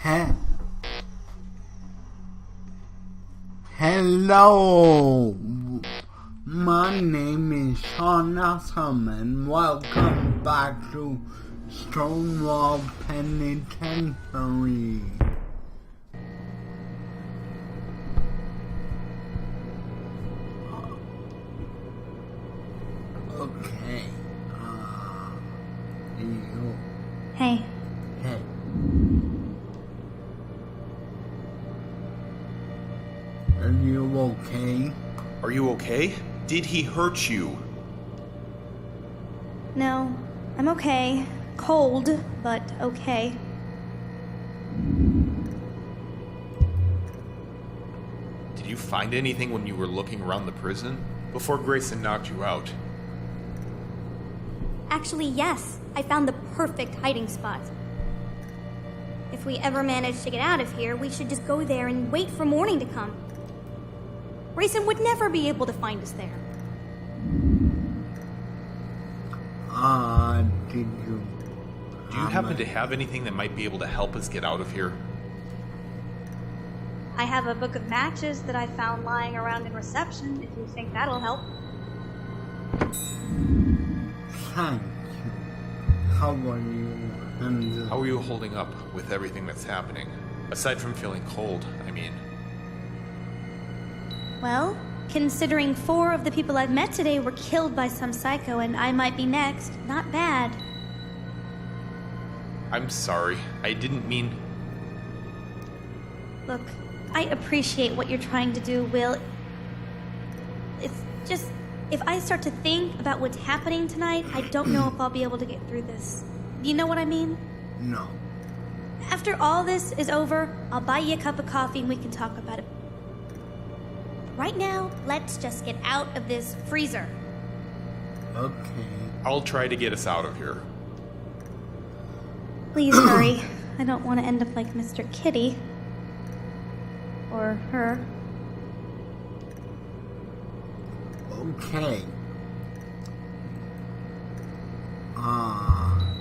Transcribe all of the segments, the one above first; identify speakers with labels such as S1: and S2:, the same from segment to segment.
S1: He- Hello, my name is Sean and welcome back to Stonewall Penitentiary. Okay, you.
S2: Hey.
S1: Hey. Are you okay?
S3: Are you okay? Did he hurt you?
S2: No, I'm okay. Cold, but okay.
S3: Did you find anything when you were looking around the prison? Before Grayson knocked you out?
S2: Actually, yes. I found the perfect hiding spot. If we ever manage to get out of here, we should just go there and wait for morning to come. Grayson would never be able to find us there.
S1: Did you...
S3: Do you happen to have anything that might be able to help us get out of here?
S2: I have a book of matches that I found lying around in reception, if you think that'll help.
S1: Thank you. How are you? And
S3: How are you holding up with everything that's happening? Aside from feeling cold, I mean.
S2: Well, considering 4 of the people I've met today were killed by some psycho and I might be next, not bad.
S3: I'm sorry. I didn't mean...
S2: Look, I appreciate what you're trying to do, Will. It's just, if I start to think about what's happening tonight, I don't know if I'll be able to get through this. You know what I mean?
S1: no.
S2: After all this is over, I'll buy you a cup of coffee and we can talk about it. Right now, let's just get out of this freezer.
S1: Okay.
S3: I'll try to get us out of here.
S2: Please hurry. I don't want to end up like Mr. Kitty. Or her.
S1: Okay.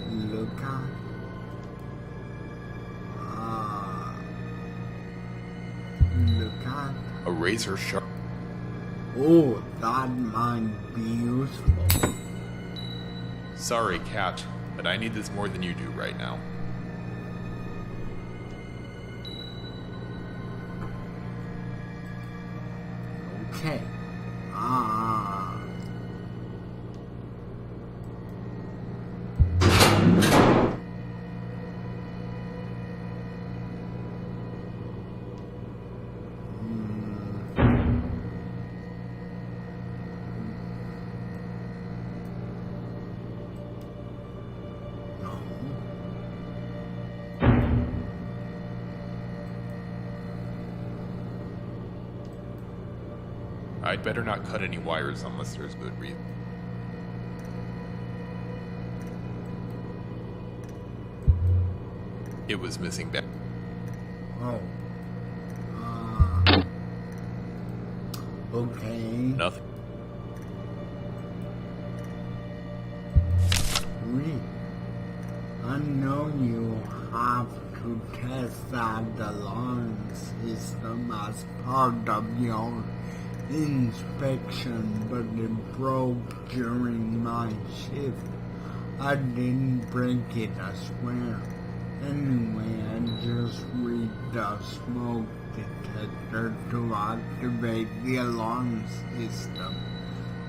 S1: Look at... Look at...
S3: A razor sharp.
S1: Oh, that might be useful.
S3: Sorry, Cat, but I need this more than you do right now.
S1: Okay.
S3: I'd better not cut any wires unless there's good reason. It was missing back.
S1: Oh. Okay.
S3: Nothing.
S1: Sweet. I know you have to test that alarm system as part of your inspection, but it broke during my shift. I didn't break it, I swear. Anyway, I just read the smoke detector to activate the alarm system.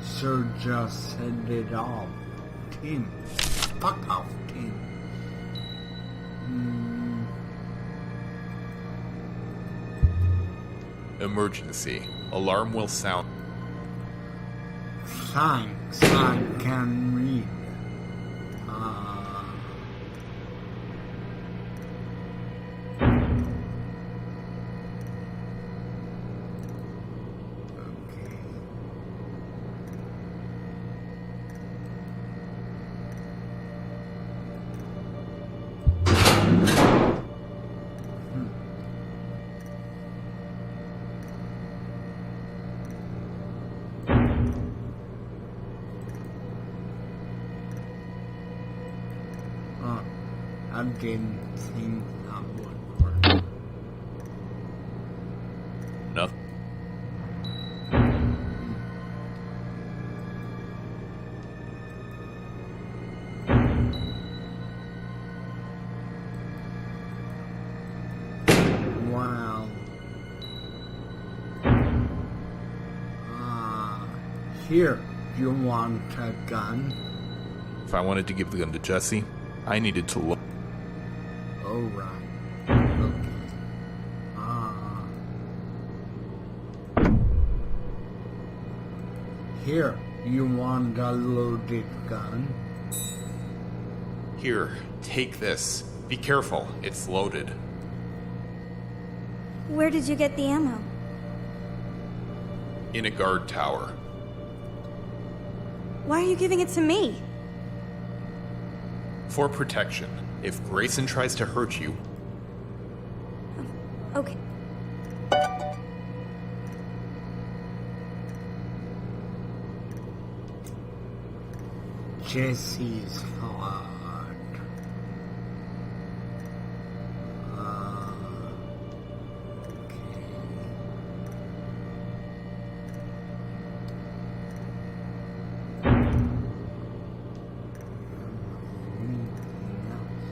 S1: So just set it off. Tim. Fuck off, Tim.
S3: Emergency. Alarm will sound.
S1: Thanks, I can read. Okay. I didn't think that would work. Here, you want a gun?
S3: If I wanted to give the gun to Jesse, I needed to look.
S1: Alright. Okay. Here, you want a loaded gun?
S3: Here, take this. Be careful, it's loaded.
S2: Where did you get the ammo?
S3: In a guard tower.
S2: Why are you giving it to me?
S3: For protection. If Grayson tries to hurt you,
S2: Okay.
S1: Jesse's heart. Okay. Anything else?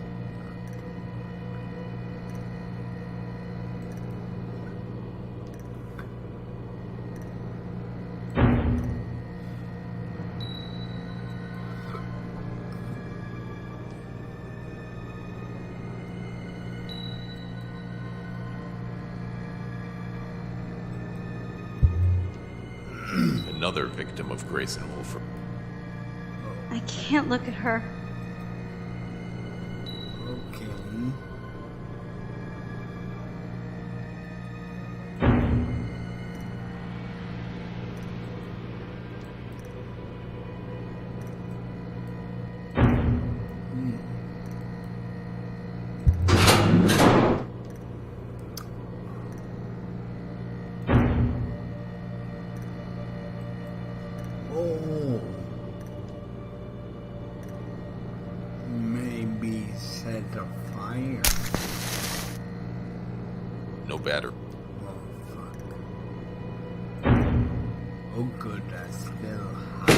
S3: another victim of Grayson Wolfer.
S2: I can't look at her.
S1: Okay. Oh. Maybe set a fire.
S3: No batter.
S1: Oh, fuck. Oh, good, that's still hot.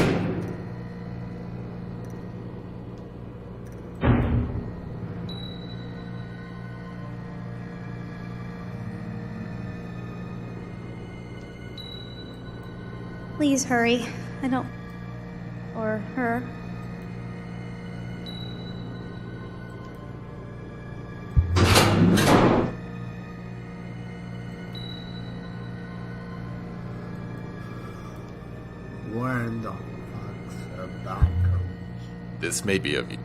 S2: Please hurry. I don't... Or her.
S1: Where the fuck's the batteries?
S3: This may be of you.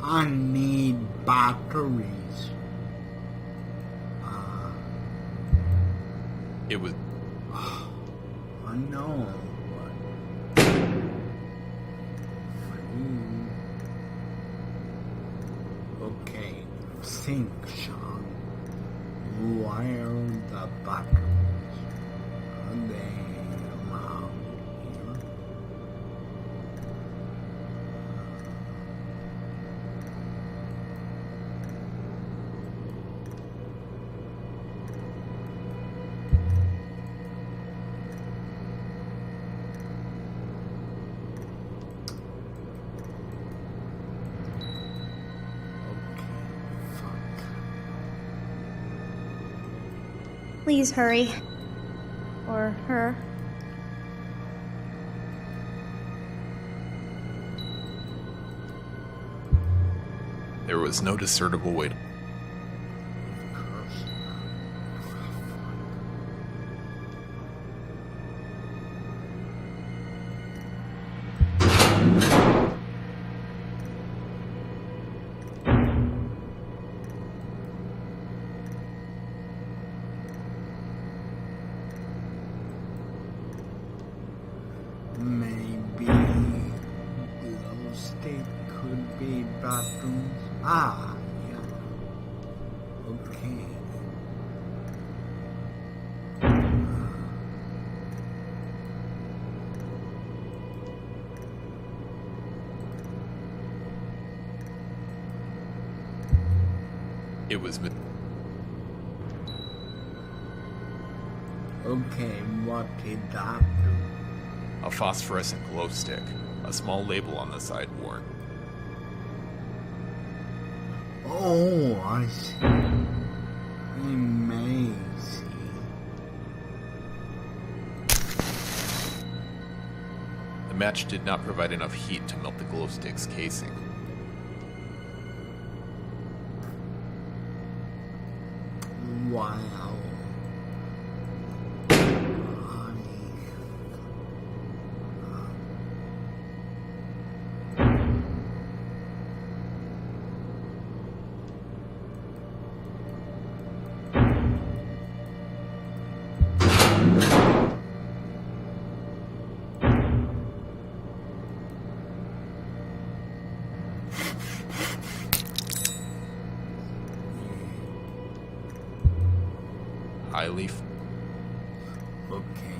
S1: I need batteries.
S3: It was.
S1: I know, but okay, think, Sean. Where are the batteries? Are they around here?
S2: Please hurry. Or her.
S3: There was no discernible way to.
S1: Maybe glow stick could be bathrooms. Ah, yeah. Okay.
S3: It was.
S1: Okay, what did that do?
S3: A phosphorescent glow stick. A small label on the side warned.
S1: Oh, I see. I may see.
S3: The match did not provide enough heat to melt the glow stick's casing.
S1: Wow.
S3: Highly.
S1: Okay.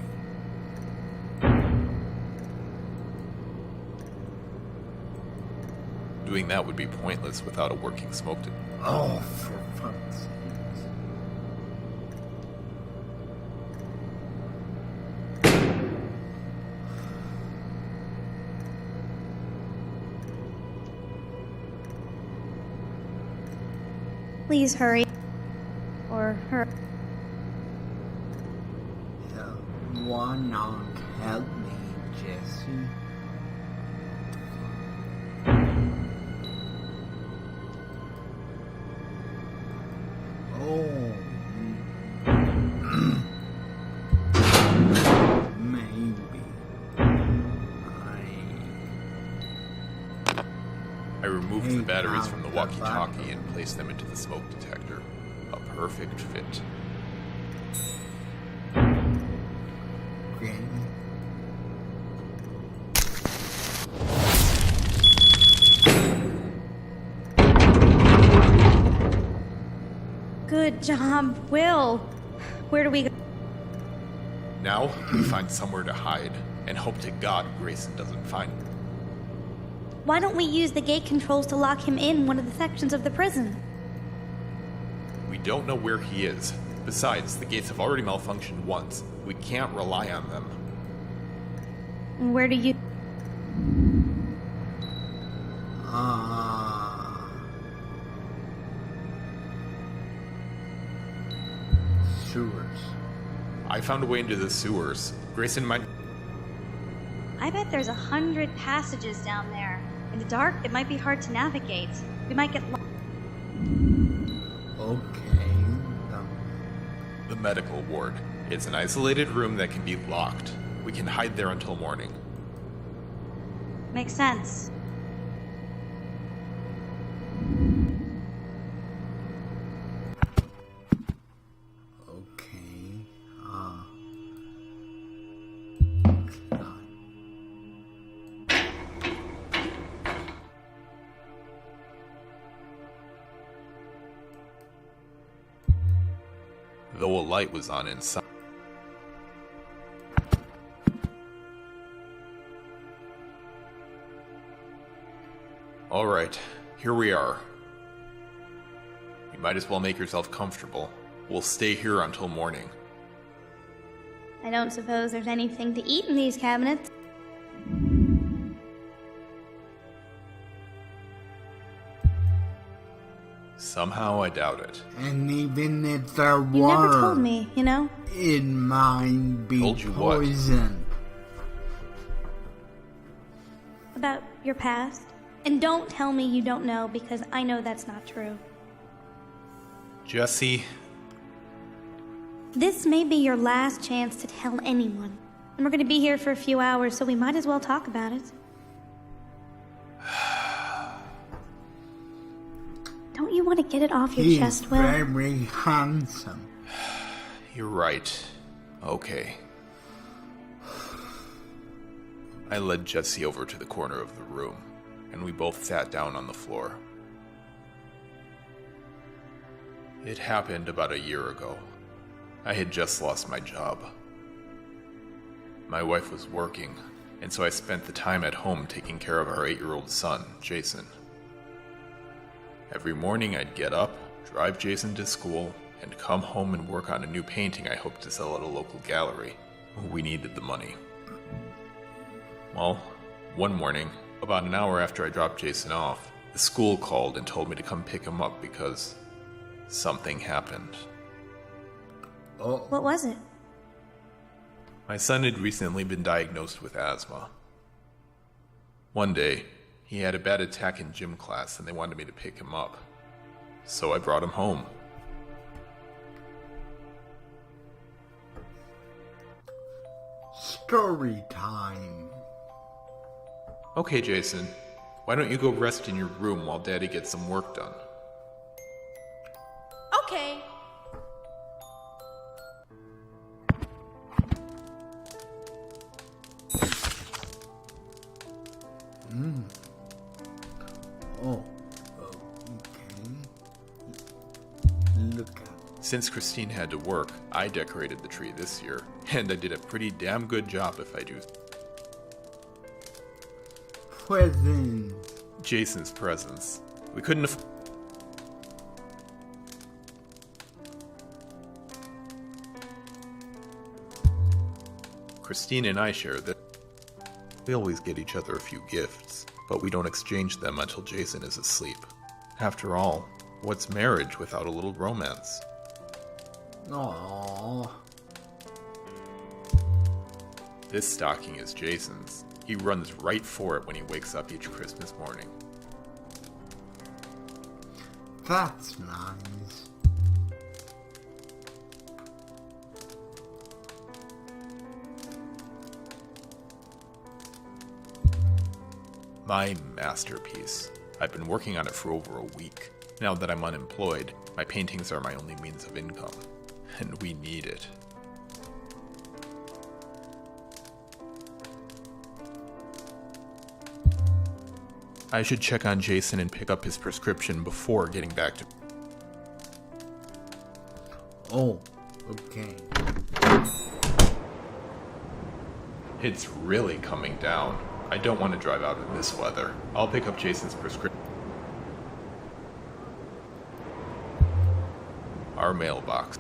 S3: Doing that would be pointless without a working smoke detector.
S1: Oh, for fuck's sake.
S2: Please hurry. Or hurry.
S1: Why not help me, Jesse? Oh. Maybe.
S3: I removed the batteries from the walkie-talkie and placed them into the smoke detector. A perfect fit.
S1: Okay.
S2: Good job, Will. Where do we go?
S3: Now, we find somewhere to hide, and hope to God Grayson doesn't find me.
S2: Why don't we use the gate controls to lock him in one of the sections of the prison?
S3: We don't know where he is. Besides, the gates have already malfunctioned once. We can't rely on them.
S2: Where do you...
S1: Sewers.
S3: I found a way into the sewers. Grayson might...
S2: I bet there's 100 passages down there. In the dark, it might be hard to navigate. We might get lost.
S1: Okay.
S3: The medical ward. It's an isolated room that can be locked. We can hide there until morning.
S2: Makes sense.
S1: Okay.
S3: Though a light was on inside. Alright, here we are. You might as well make yourself comfortable. We'll stay here until morning.
S2: I don't suppose there's anything to eat in these cabinets.
S3: Somehow I doubt it.
S1: And even if there were...
S2: You never told me, you know?
S1: It might be
S3: Told you what?
S1: poison.
S2: About your past. And don't tell me you don't know, because I know that's not true.
S3: Jesse,
S2: This may be your last chance to tell anyone. And we're going to be here for a few hours, so we might as well talk about it. Don't you want to get it off your
S1: He's
S2: chest, Will?
S1: very handsome.
S3: you're right. Okay. I led Jesse over to the corner of the room, and we both sat down on the floor. It happened about a year ago. I had just lost my job. My wife was working, and so I spent the time at home taking care of our 8-year-old son, Jason. Every morning I'd get up, drive Jason to school, and come home and work on a new painting I hoped to sell at a local gallery. We needed the money. Well, one morning, about an hour after I dropped Jason off, the school called and told me to come pick him up because something happened.
S1: Oh,
S2: What was it?
S3: My son had recently been diagnosed with asthma. One day, he had a bad attack in gym class and they wanted me to pick him up. So I brought him home.
S1: story time.
S3: Okay, Jason, why don't you go rest in your room while Daddy gets some work done?
S2: Okay.
S1: Oh, okay. Look at
S3: Since Christine had to work, I decorated the tree this year, and I did a pretty damn good job if I do.
S1: presents.
S3: Jason's presents. We couldn't Christine and I share that we always get each other a few gifts, but we don't exchange them until Jason is asleep. After all, what's marriage without a little romance?
S1: Aww.
S3: This stocking is Jason's. He runs right for it when he wakes up each Christmas morning.
S1: That's nice.
S3: My masterpiece. I've been working on it for over a week. Now that I'm unemployed, my paintings are my only means of income. And we need it. I should check on Jason and pick up his prescription before getting back to...
S1: Oh, okay.
S3: It's really coming down. I don't want to drive out in this weather. I'll pick up Jason's prescription. Our mailbox.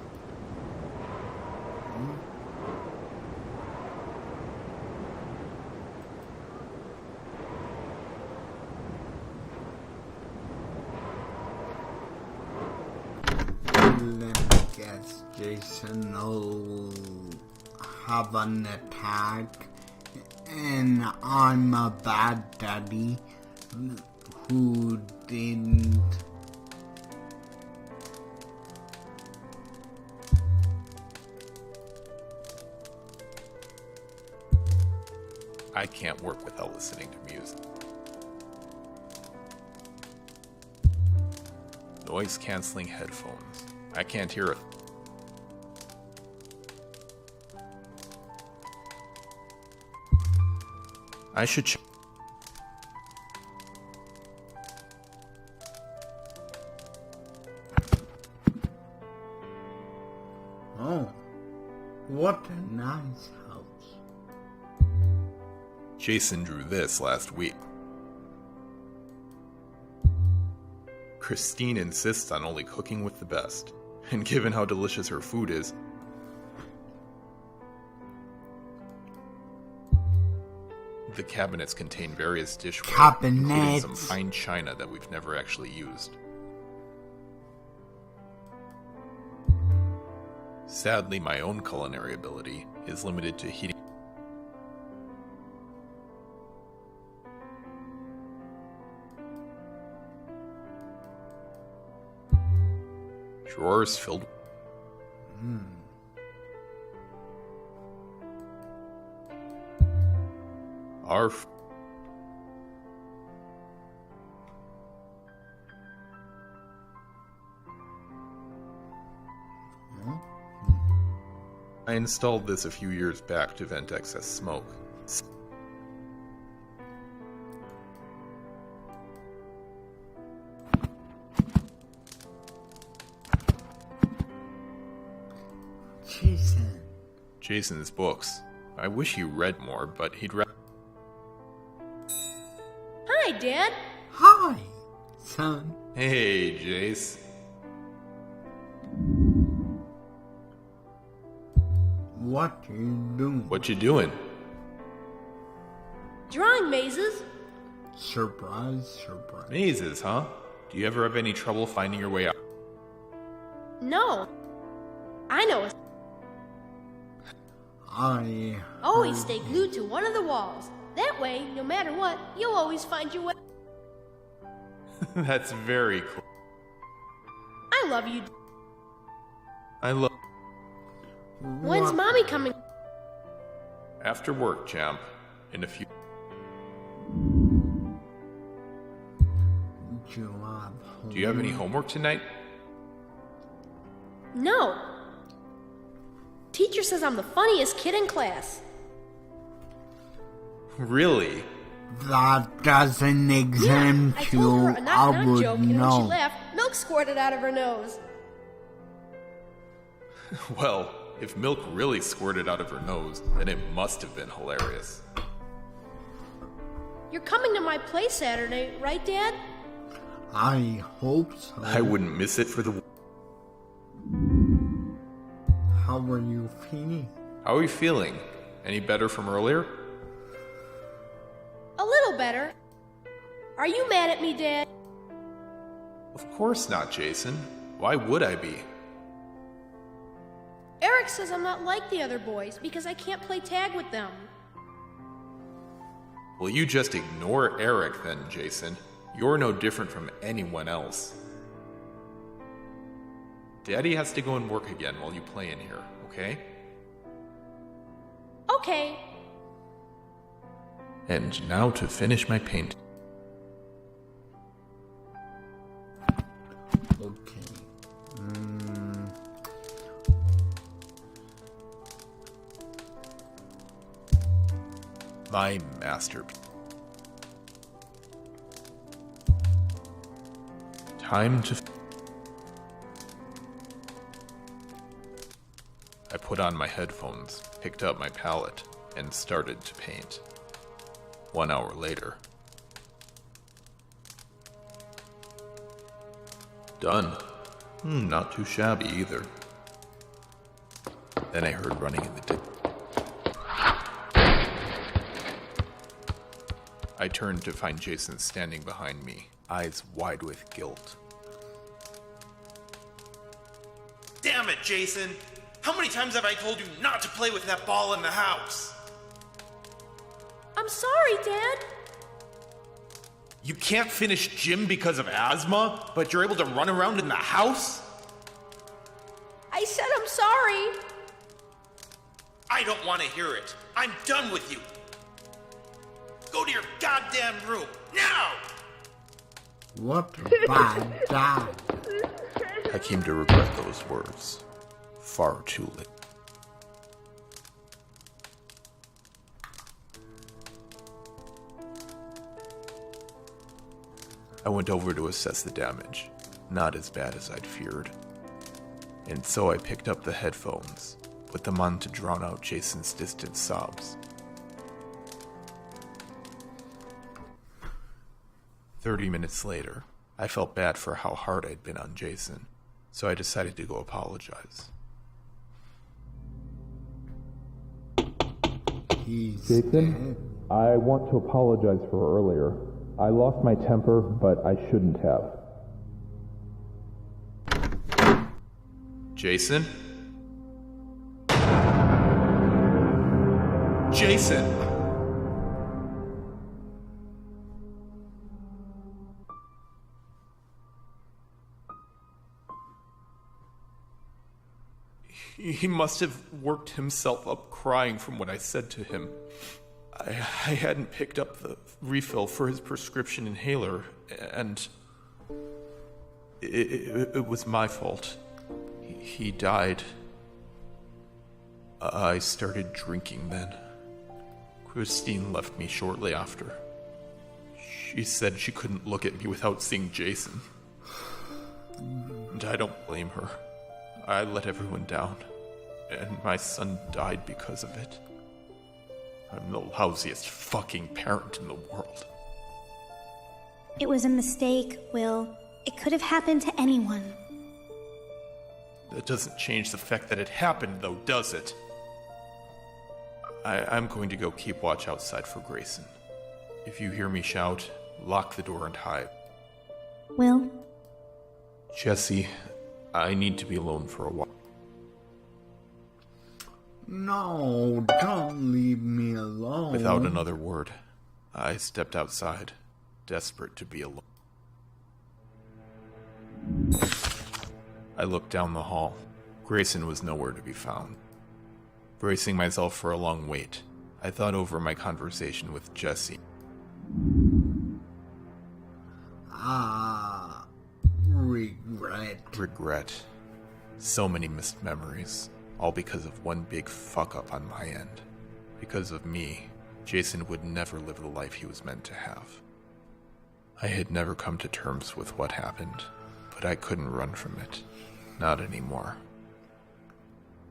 S1: Let me guess, Jason will have an attack, and I'm a bad daddy who didn't.
S3: I can't work without listening to music. Noise-canceling headphones. I can't hear it. I should check.
S1: Oh, what a nice house.
S3: Jason drew this last week. Christine insists on only cooking with the best, and given how delicious her food is, the cabinets contain various dishware, including some fine china that we've never actually used. Sadly, my own culinary ability is limited to heating. Drawers filled. Arf. I installed this a few years back to vent excess smoke. Jason's books. I wish he read more, but he'd rather.
S2: Hi, Dad.
S1: Hi, son.
S3: Hey, Jace.
S1: What are you doing?
S3: What you doing?
S4: Drawing mazes.
S1: Surprise, surprise.
S3: Mazes, huh? Do you ever have any trouble finding your way out?
S4: No. I know.
S1: I
S4: Always stay glued to one of the walls. That way, no matter what, you'll always find your way.
S3: That's very cool.
S4: I love you.
S3: I love...
S4: When's Mommy coming?
S3: After work, champ. In a few... Do you have any homework tonight?
S4: No. Teacher says I'm the funniest kid in class.
S3: Really?
S1: That doesn't exempt
S4: I told her a
S1: you.
S4: knock-knock
S1: would
S4: joke, and when she
S1: know.
S4: laughed, milk squirted out of her nose.
S3: Well, if milk really squirted out of her nose, then it must have been hilarious.
S4: You're coming to my play Saturday, right, Dad?
S1: I hope so.
S3: I wouldn't miss it for the...
S1: How are you feeling?
S3: How are you feeling? Any better from earlier?
S4: A little better. Are you mad at me, Dad?
S3: Of course not, Jason. Why would I be?
S4: Eric says I'm not like the other boys because I can't play tag with them.
S3: Well, you just ignore Eric then, Jason. You're no different from anyone else. Daddy has to go and work again while you play in here, okay?
S4: Okay.
S3: And now to finish my paint.
S1: Okay.
S3: My masterpiece. Time to... I put on my headphones, picked up my palette, and started to paint. 1 hour later. Done. Not too shabby either. Then I heard running in the distance. I turned to find Jason standing behind me, eyes wide with guilt.
S5: Damn it, Jason! How many times have I told you not to play with that ball in the house?
S4: I'm sorry, Dad.
S5: You can't finish gym because of asthma, but you're able to run around in the house?
S4: I said I'm sorry.
S5: I don't want to hear it. I'm done with you. Go to your goddamn room, now!
S1: What bad dad.
S3: I came to regret those words. Far too late. I went over to assess the damage. Not as bad as I'd feared. And so I picked up the headphones, put them on to drown out Jason's distant sobs. 30 minutes later, I felt bad for how hard I'd been on Jason, so I decided to go apologize.
S1: He's
S6: Jason, I want to apologize for earlier. I lost my temper, but I shouldn't have.
S3: Jason? Jason! He must have worked himself up crying from what I said to him. I hadn't picked up the refill for his prescription inhaler, and it was my fault. He died. I started drinking then. Christine left me shortly after. She said she couldn't look at me without seeing Jason. And I don't blame her. I let everyone down, and my son died because of it. I'm the lousiest fucking parent in the world.
S2: It was a mistake, Will. It could have happened to anyone.
S3: That doesn't change the fact that it happened, though, does it? I'm going to go keep watch outside for Grayson. If you hear me shout, lock the door and hide.
S2: Will?
S3: Jesse, I need to be alone for a while.
S1: No, don't leave me alone.
S3: Without another word, I stepped outside, desperate to be alone. I looked down the hall. Grayson was nowhere to be found. Bracing myself for a long wait, I thought over my conversation with Jesse. Regret. So many missed memories, all because of one big fuck-up on my end. Because of me, Jason would never live the life he was meant to have. I had never come to terms with what happened, but I couldn't run from it. Not anymore.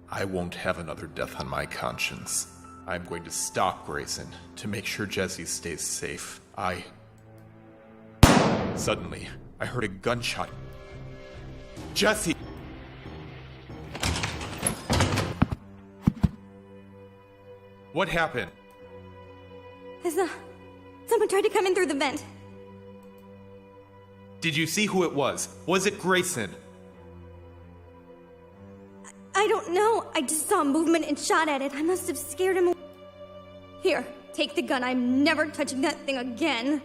S3: I won't have another death on my conscience. I'm going to stop Grayson to make sure Jesse stays safe. Suddenly, I heard a gunshot. Jesse! What happened?
S2: Someone tried to come in through the vent.
S3: Did you see who it was? Was it Grayson?
S2: I don't know. I just saw movement and shot at it. I must have scared him away. Here, take the gun. I'm never touching that thing again.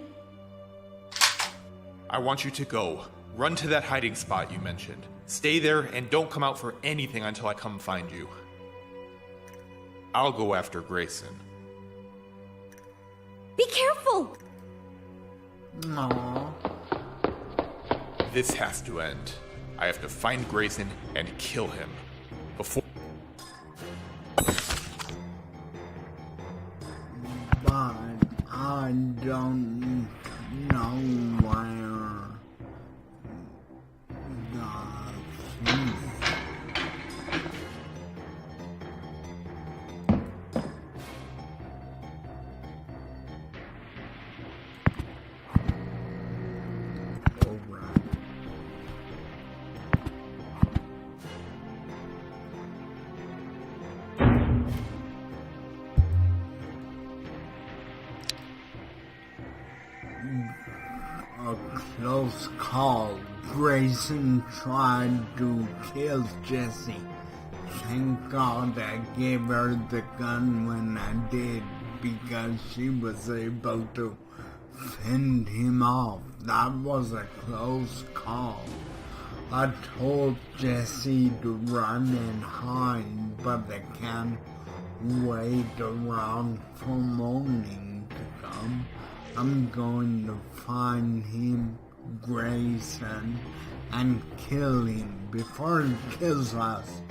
S3: I want you to go. Run to that hiding spot you mentioned. Stay there and don't come out for anything until I come find you. I'll go after Grayson.
S2: Be careful!
S1: No.
S3: This has to end. I have to find Grayson and kill him. Before...
S1: But I don't know where the thief. A close call. Grayson tried to kill Jessie. Thank God I gave her the gun when I did, because she was able to fend him off. That was a close call. I told Jessie to run and hide, but I can't wait around for morning to come. I'm going to find him, Grayson, and kill him before he kills us.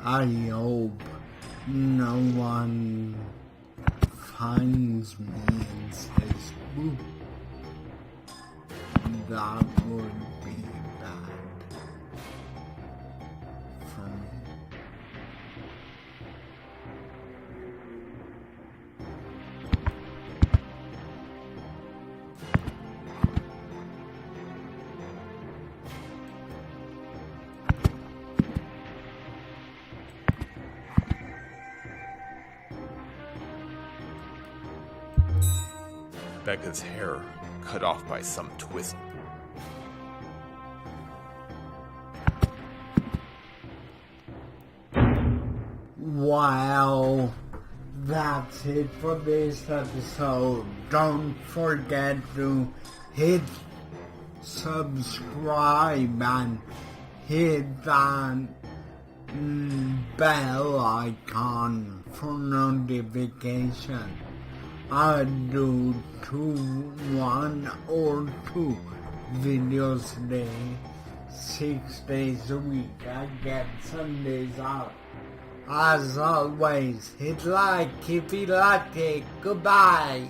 S1: I hope no one finds me and says, "Woo." That would be bad for me.
S3: Becca's hair cut off by some twist.
S1: Well, that's it for this episode. Don't forget to hit subscribe and hit that bell icon for notification. I do 1 or 2 videos a day, 6 days a week. I get Sundays out. As always, hit like if you like it. Goodbye.